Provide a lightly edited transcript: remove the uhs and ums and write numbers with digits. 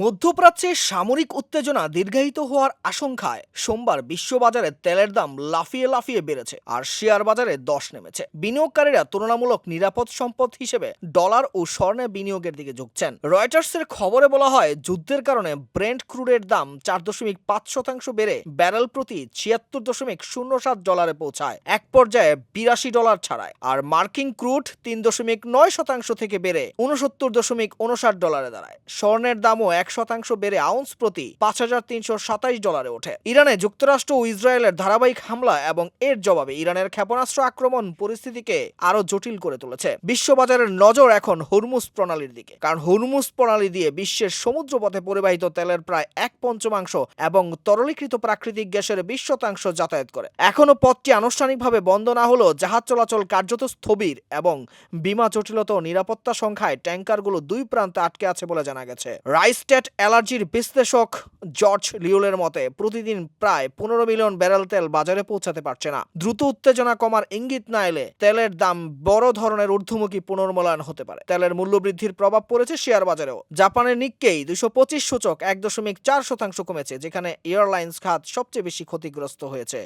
মধ্যপ্রাচ্যে সামরিক উত্তেজনা দীর্ঘায়িত হওয়ার আশঙ্কায় সোমবার বিশ্ববাজারে তেলের দাম লাফিয়ে লাফিয়ে বেড়েছে আর শেয়ার বাজারে দশ নেমেছে। বিনিয়োগকারীরা তুলনামূলক নিরাপদ সম্পদ হিসেবে ডলার ও স্বর্ণে বিনিয়োগের দিকে ঝুঁকছেন। রয়টার্সের খবরে বলা হয়, যুদ্ধের কারণে ব্রেন্ট ক্রুডের দাম 4.5% বেড়ে ব্যারেল প্রতি $76.07 পৌঁছায়, এক পর্যায়ে $82 ছাড়ায়। আর মার্কিন ক্রুড 3.9% থেকে বেড়ে $69.59 দাঁড়ায়। স্বর্ণের দামও 1% বেড়ে আউন্স প্রতি $5,327 ওঠে। ইরানে যুক্তরাষ্ট্র ও ইসরায়েলের ধারাবাহিক হামলা এবং এর জবাবে ইরানের ক্ষেপণাস্ত্র আক্রমণ পরিস্থিতিকে আরো জটিল করে তুলেছে। বিশ্ববাজারের নজর এখন হরমুজ প্রণালীর দিকে, কারণ হরমুজ প্রণালী দিয়ে বিশ্বের সমুদ্রপথে পরিবাহিত তেলের প্রায় 1/5 এবং তরলীকৃত প্রাকৃতিক গ্যাসের 20% যাতায়াত করে। এখনো পথটি আনুষ্ঠানিকভাবে বন্ধ না হলেও জাহাজ চলাচল কার্যত স্থবির এবং বিমা জটিলতা ও নিরাপত্তা সংখ্যায় ট্যাঙ্কারগুলো দুই প্রান্তে আটকে আছে বলে জানা গেছে। রাইস্টেট অ্যালার্জির বিশ্লেষক জর্জ লিওলের মতে, প্রতিদিন প্রায় 15 মিলিয়ন ব্যারেল তেল বাজারে পৌঁছাতে পারছে না। দ্রুত উত্তেজনা কমার ইঙ্গিত না এলে তেলের দাম বড় ধরনের ঊর্ধ্বমুখী পুনর্মূল্যায়ন হতে পারে। তেলের মূল্য বৃদ্ধির প্রভাব পড়েছে শেয়ার বাজারেও। জাপানের নিক্কেই 225 সূচক 1.4% কমেছে, যেখানে এয়ারলাইন্স খাত সবচেয়ে বেশি ক্ষতিগ্রস্ত হয়েছে।